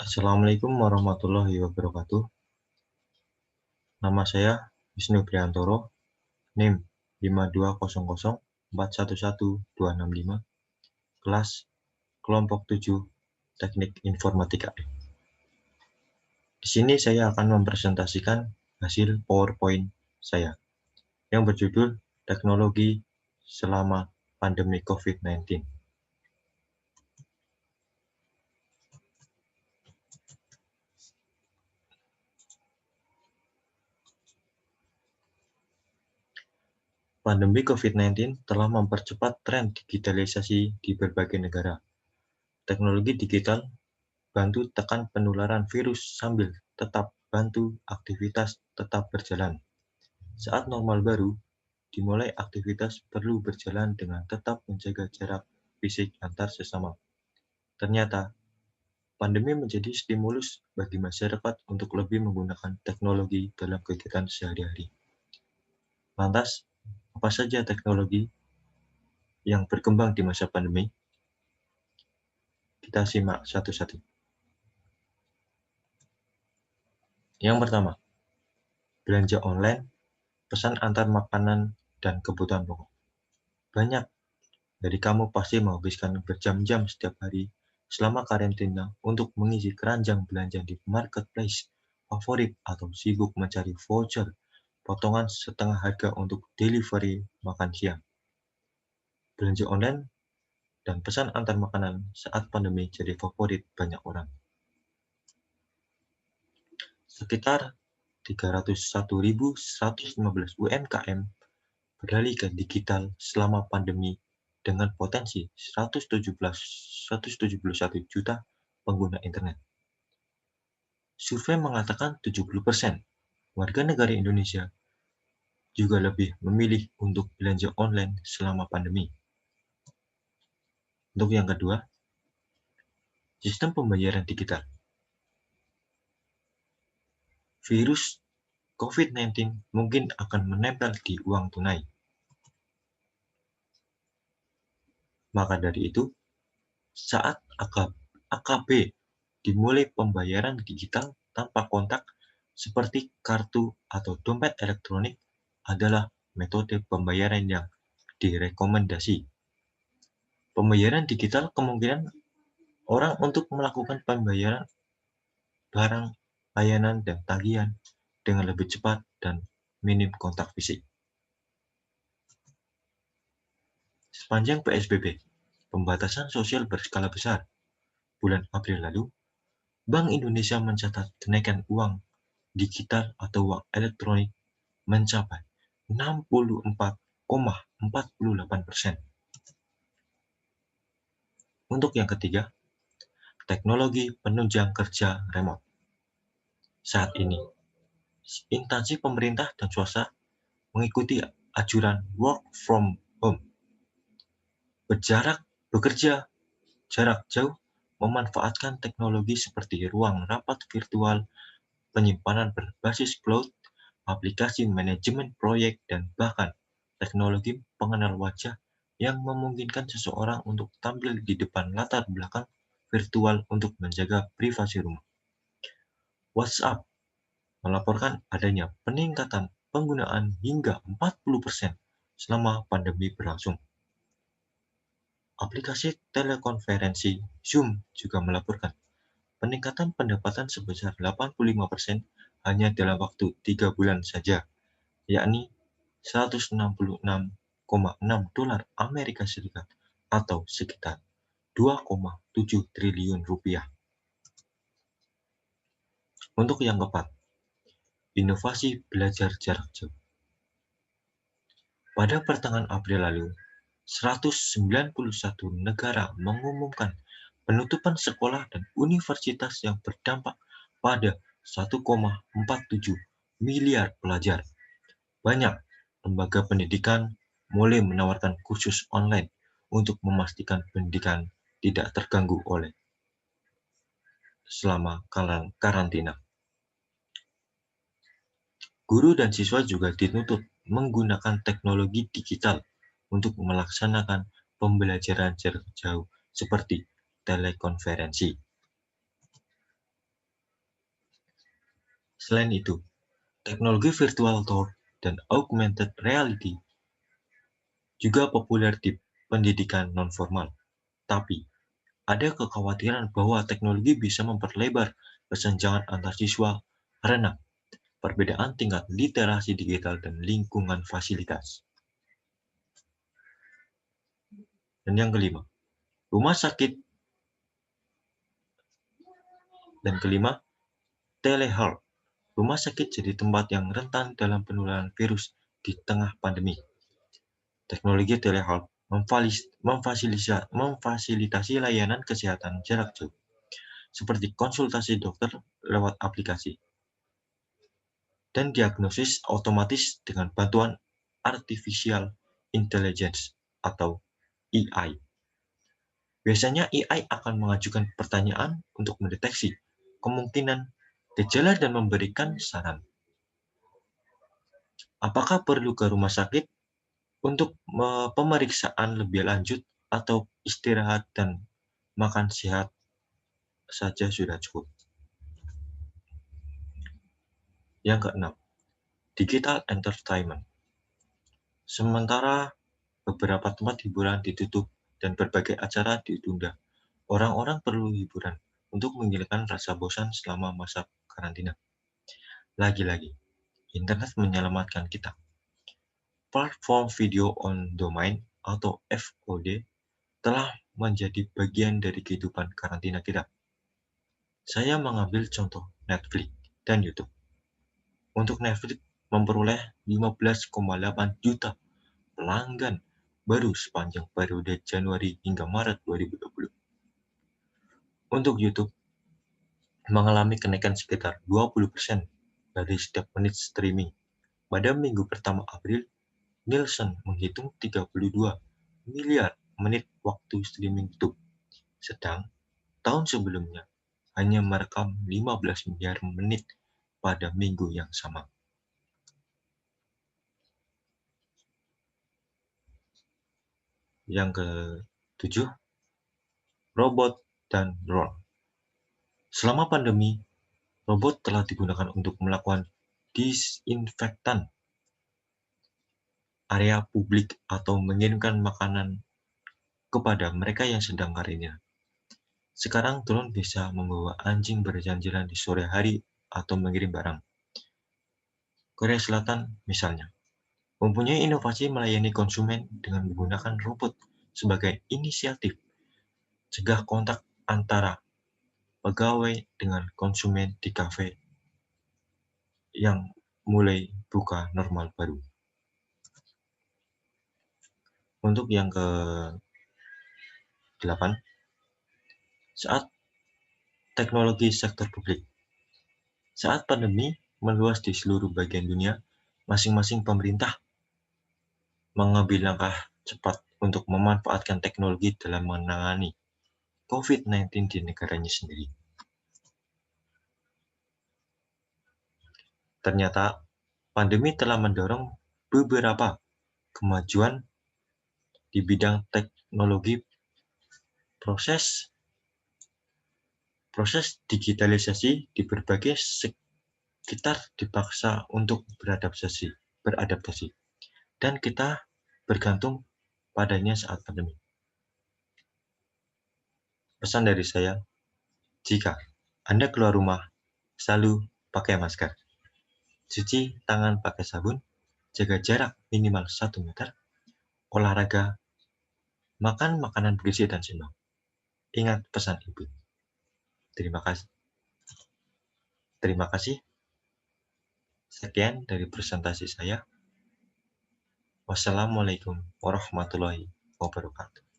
Assalamualaikum warahmatullahi wabarakatuh. Nama saya Wisnu Priantoro, NIM 5200411265, kelas kelompok 7 Teknik Informatika. Di sini saya akan mempresentasikan hasil PowerPoint saya yang berjudul Teknologi selama Pandemi COVID-19. Pandemi COVID-19 telah mempercepat tren digitalisasi di berbagai negara. Teknologi digital bantu tekan penularan virus sambil tetap bantu aktivitas tetap berjalan. Saat normal baru dimulai, aktivitas perlu berjalan dengan tetap menjaga jarak fisik antar sesama. Ternyata, pandemi menjadi stimulus bagi masyarakat untuk lebih menggunakan teknologi dalam kegiatan sehari-hari. Lantas, apa saja teknologi yang berkembang di masa pandemi? Kita simak satu-satu. Yang pertama, belanja online, pesan antar makanan, dan kebutuhan pokok. Banyak dari kamu pasti menghabiskan berjam-jam setiap hari selama karantina untuk mengisi keranjang belanja di marketplace favorit atau sibuk mencari voucher potongan setengah harga untuk delivery makan siang. Belanja online dan pesan antar makanan saat pandemi jadi favorit banyak orang. Sekitar 301.115 UMKM beralih ke digital selama pandemi dengan potensi 171 juta pengguna internet. Survei mengatakan 70% warga negara Indonesia juga lebih memilih untuk belanja online selama pandemi. Untuk yang kedua, sistem pembayaran digital. Virus COVID-19 mungkin akan menempel di uang tunai. Maka dari itu, saat AKB dimulai pembayaran digital tanpa kontak seperti kartu atau dompet elektronik adalah metode pembayaran yang direkomendasi. Pembayaran digital kemungkinan orang untuk melakukan pembayaran barang, layanan, dan tagihan dengan lebih cepat dan minim kontak fisik. Sepanjang PSBB, pembatasan sosial berskala besar, bulan April lalu, Bank Indonesia mencatat kenaikan uang digital atau uang elektronik mencapai 64,48%. Untuk yang ketiga, teknologi penunjang kerja remote. Saat ini, instansi pemerintah dan swasta mengikuti anjuran work from home. Bekerja jarak jauh memanfaatkan teknologi seperti ruang rapat virtual, penyimpanan berbasis cloud, aplikasi manajemen proyek, dan bahkan teknologi pengenal wajah yang memungkinkan seseorang untuk tampil di depan latar belakang virtual untuk menjaga privasi rumah. WhatsApp melaporkan adanya peningkatan penggunaan hingga 40% selama pandemi berlangsung. Aplikasi telekonferensi Zoom juga melaporkan peningkatan pendapatan sebesar 85% hanya dalam waktu 3 bulan saja, yakni $166,6 Amerika Serikat atau sekitar 2,7 triliun rupiah. Untuk yang keempat, inovasi belajar jarak jauh. Pada pertengahan April lalu, 191 negara mengumumkan penutupan sekolah dan universitas yang berdampak pada 1,47 miliar pelajar. Banyak lembaga pendidikan mulai menawarkan kursus online untuk memastikan pendidikan tidak terganggu oleh selama karantina. Guru dan siswa juga dituntut menggunakan teknologi digital untuk melaksanakan pembelajaran jarak jauh seperti telekonferensi. Selain itu, teknologi virtual tour dan augmented reality juga populer di pendidikan nonformal. Tapi, ada kekhawatiran bahwa teknologi bisa memperlebar kesenjangan antar siswa karena perbedaan tingkat literasi digital dan lingkungan fasilitas. Dan yang kelima, rumah sakit. Dan kelima, telehealth. Rumah sakit jadi tempat yang rentan dalam penularan virus di tengah pandemi. Teknologi telehealth memfasilitasi layanan kesehatan jarak jauh, seperti konsultasi dokter lewat aplikasi, dan diagnosis otomatis dengan bantuan artificial intelligence atau AI. Biasanya AI akan mengajukan pertanyaan untuk mendeteksi kemungkinan gejala dan memberikan saran. Apakah perlu ke rumah sakit untuk pemeriksaan lebih lanjut atau istirahat dan makan sehat saja sudah cukup. Yang keenam, digital entertainment. Sementara beberapa tempat hiburan ditutup dan berbagai acara ditunda, orang-orang perlu hiburan untuk menghilangkan rasa bosan selama masa karantina. Lagi-lagi, internet menyelamatkan kita. Platform Video on Demand atau VOD telah menjadi bagian dari kehidupan karantina kita. Saya mengambil contoh Netflix dan YouTube. Untuk Netflix memperoleh 15,8 juta pelanggan baru sepanjang periode Januari hingga Maret 2020. Untuk YouTube mengalami kenaikan sekitar 20% dari setiap menit streaming. Pada minggu pertama April, Nielsen menghitung 32 miliar menit waktu streaming YouTube. Sedang tahun sebelumnya hanya merekam 15 miliar menit pada minggu yang sama. Yang ke-7, robot dan drone. Selama pandemi, robot telah digunakan untuk melakukan disinfektan area publik atau mengirimkan makanan kepada mereka yang sedang karantina. Sekarang drone bisa membawa anjing berjalan-jalan di sore hari atau mengirim barang. Korea Selatan misalnya mempunyai inovasi melayani konsumen dengan menggunakan robot sebagai inisiatif cegah kontak antara pegawai dengan konsumen di kafe yang mulai buka normal baru. Untuk yang ke-8, saat teknologi sektor publik. Saat pandemi meluas di seluruh bagian dunia, masing-masing pemerintah mengambil langkah cepat untuk memanfaatkan teknologi dalam menangani COVID-19 di negaranya sendiri. Ternyata, pandemi telah mendorong beberapa kemajuan di bidang teknologi. Proses digitalisasi di berbagai sekitar dipaksa untuk beradaptasi, dan kita bergantung padanya saat pandemi. Pesan dari saya, jika Anda keluar rumah, selalu pakai masker, cuci tangan pakai sabun, jaga jarak minimal 1 meter, olahraga, makan makanan bergizi dan seimbang. Ingat pesan ibu. Terima kasih. Sekian dari presentasi saya. Wassalamualaikum warahmatullahi wabarakatuh.